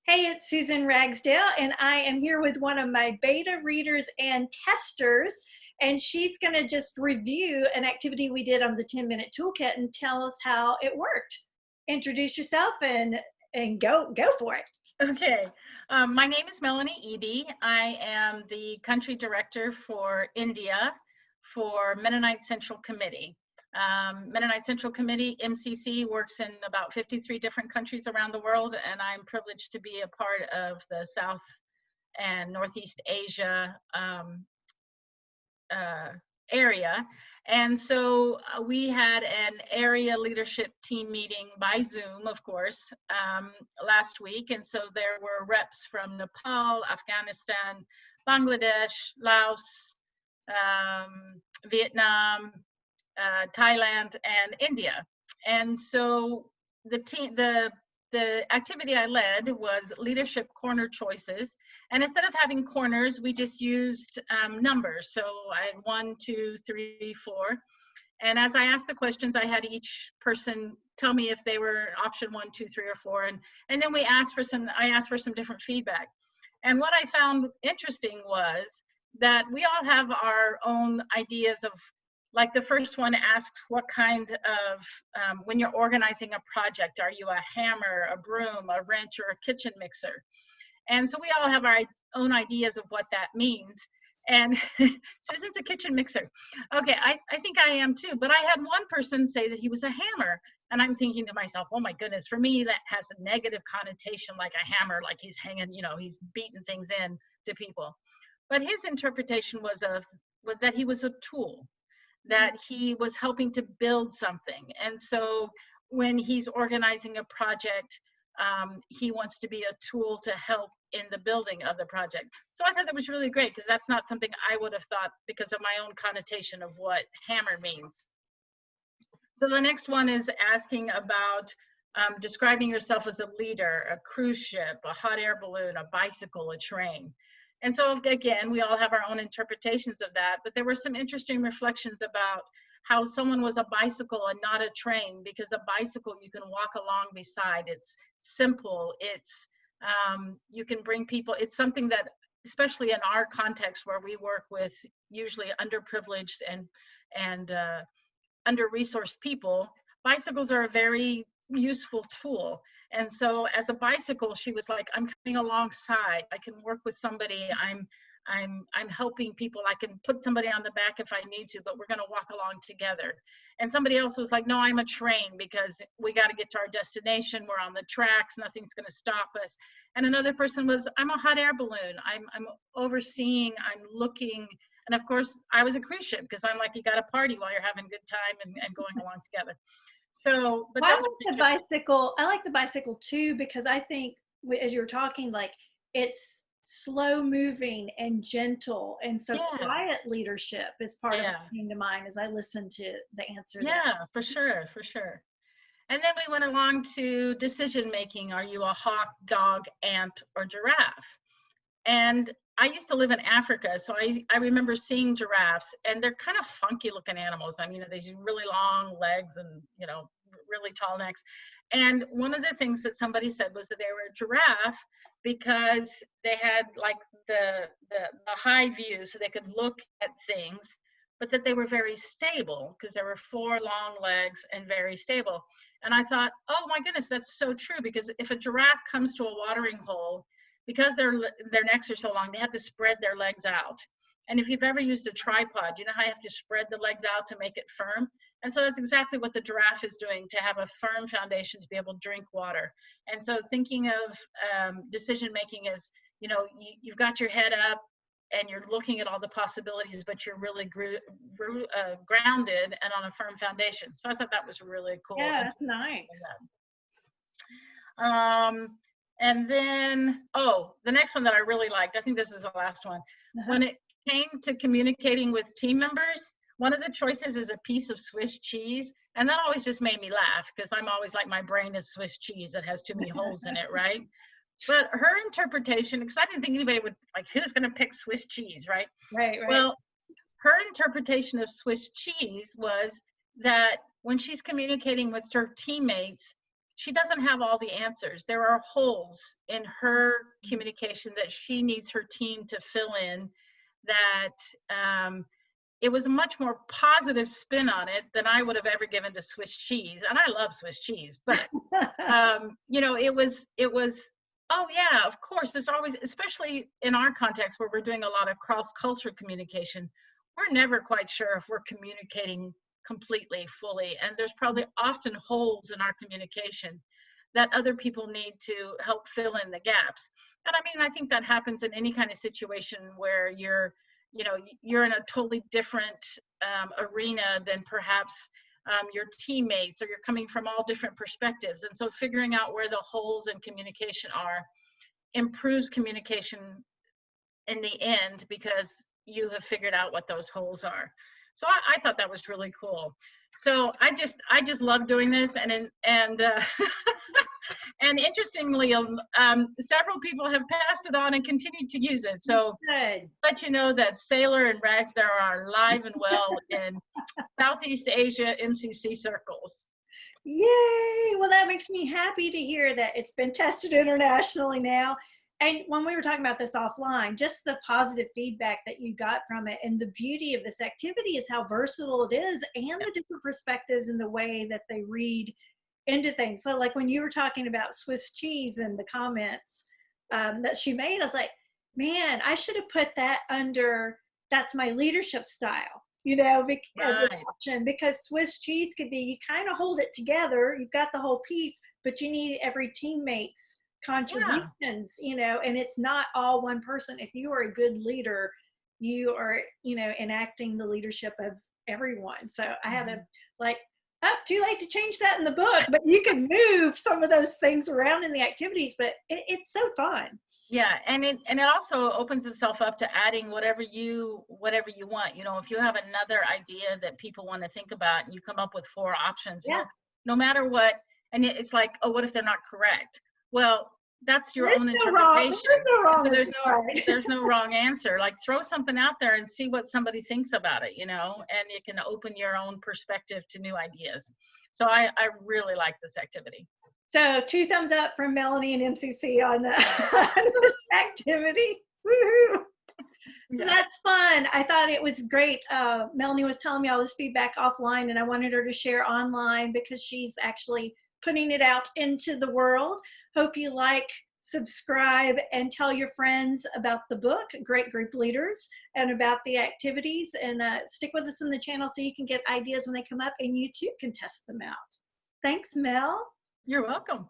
Hey, it's Susan Ragsdale, and I am here with one of my beta readers and testers, and she's going to just review an activity we did on the 10-minute toolkit and tell us how it worked. Introduce yourself and go for it. Okay, my name is Melanie Eby. I am the country director for India for Mennonite Central Committee. Mennonite Central Committee, MCC, works in about 53 different countries around the world, and I'm privileged to be a part of the South and Northeast Asia area. And so we had an area leadership team meeting by Zoom, of course, last week. And so there were reps from Nepal, Afghanistan, Bangladesh, Laos, Vietnam, Thailand, and India. And so the activity I led was leadership corner choices. And instead of having corners, we just used numbers. So I had 1, 2, 3, 4. And as I asked the questions, I had each person tell me if they were option 1, 2, 3, or 4. And then I asked for some different feedback. And what I found interesting was that we all have our own ideas of, like the first one asks what kind of, when you're organizing a project, are you a hammer, a broom, a wrench, or a kitchen mixer? And so we all have our own ideas of what that means. And Susan's a kitchen mixer. Okay, I think I am too, but I had one person say that he was a hammer. And I'm thinking to myself, oh my goodness, for me, that has a negative connotation, like a hammer, like he's hanging, he's beating things in to people. But his interpretation was that he was a tool, that he was helping to build something. And so when he's organizing a project, he wants to be a tool to help in the building of the project. So I thought that was really great, because that's not something I would have thought because of my own connotation of what hammer means. So the next one is asking about describing yourself as a leader, a cruise ship, a hot air balloon, a bicycle, a train. And so again, we all have our own interpretations of that, but there were some interesting reflections about how someone was a bicycle and not a train, because a bicycle you can walk along beside. It's simple. It's you can bring people. It's something that, especially in our context where we work with usually underprivileged and under-resourced people, bicycles are a very useful tool. And so as a bicycle, she was like, I'm coming alongside. I can work with somebody. I'm helping people. I can put somebody on the back if I need to, but we're going to walk along together. And somebody else was like, no, I'm a train, because we got to get to our destination. We're on the tracks. Nothing's going to stop us. And another person was, I'm a hot air balloon. I'm overseeing, I'm looking. And of course, I was a cruise ship, because I'm like, you got to party while you're having a good time and going along together. So, but Well, those are interesting. I like the bicycle too, because I think as you were talking, like it's slow moving and gentle. And so Yeah, quiet leadership is part of what yeah, came to mind as I listened to the answer there. yeah, for sure, for sure. And then we went along to decision making. Are you a hawk, dog, ant, or giraffe? And I used to live in Africa, so I remember seeing giraffes, and they're kind of funky looking animals. I mean, these really long legs and, really tall necks. And one of the things that somebody said was that they were a giraffe because they had like the high view, so they could look at things, but that they were very stable because there were 4 long legs and very stable. And I thought, oh my goodness, that's so true, because if a giraffe comes to a watering hole, because their necks are so long, they have to spread their legs out. And if you've ever used a tripod, you know how you have to spread the legs out to make it firm? And so that's exactly what the giraffe is doing, to have a firm foundation to be able to drink water. And so thinking of decision making is, you've got your head up and you're looking at all the possibilities, but you're really grounded and on a firm foundation. So I thought that was really cool. Yeah, that's nice. And then, the next one that I really liked, I think this is the last one. When it came to communicating with team members, one of the choices is a piece of Swiss cheese. And that always just made me laugh, because I'm always like, my brain is Swiss cheese. It has too many holes in it, right? But her interpretation, because I didn't think anybody would, like, who's going to pick Swiss cheese, right? Right. Well, her interpretation of Swiss cheese was that when she's communicating with her teammates, she doesn't have all the answers. There are holes in her communication that she needs her team to fill in, that it was a much more positive spin on it than I would have ever given to Swiss cheese. And I love Swiss cheese, but you know, it was, oh yeah, of course, there's always, especially in our context where we're doing a lot of cross-cultural communication, we're never quite sure if we're communicating completely, fully. And there's probably often holes in our communication that other people need to help fill in the gaps. And I mean, I think that happens in any kind of situation where you're, you know, you're in a totally different arena than perhaps your teammates, or you're coming from all different perspectives. And so figuring out where the holes in communication are improves communication in the end, because you have figured out what those holes are. So I thought that was really cool. So I just love doing this, and and interestingly, several people have passed it on and continued to use it. So Good. let you know that Saylor and Ragsdale are alive and well in Southeast Asia MCC circles. Yay! Well, that makes me happy to hear that it's been tested internationally now. And when we were talking about this offline, just the positive feedback that you got from it, and the beauty of this activity is how versatile it is, and the different perspectives in the way that they read into things. So like when you were talking about Swiss cheese and the comments that she made, I was like, man, I should have put that under, that's my leadership style, you know, as an option, because Swiss cheese could be, you kind of hold it together, you've got the whole piece, but you need every teammate's contributions, you know, and it's not all one person. If you are a good leader, you are, you know, enacting the leadership of everyone. So I had to like, too late to change that in the book, but you can move some of those things around in the activities, but it's so fun. Yeah, and it also opens itself up to adding whatever you want. You know, if you have another idea that people want to think about, and you come up with 4 options, Yeah. no matter what, and it's like, oh, what if they're not correct? Well, that's your own interpretation. There's no wrong, so there's no wrong answer. Like, throw something out there and see what somebody thinks about it, you know, and it can open your own perspective to new ideas. So I really like this activity. So 2 thumbs up from Melanie and MCC on the activity. Woohoo! So that's fun. I thought it was great. Melanie was telling me all this feedback offline, and I wanted her to share online because she's actually putting it out into the world. Hope you like, subscribe, and tell your friends about the book, Great Group Leaders, and about the activities, and stick with us in the channel so you can get ideas when they come up, and you too can test them out. Thanks, Mel. You're welcome.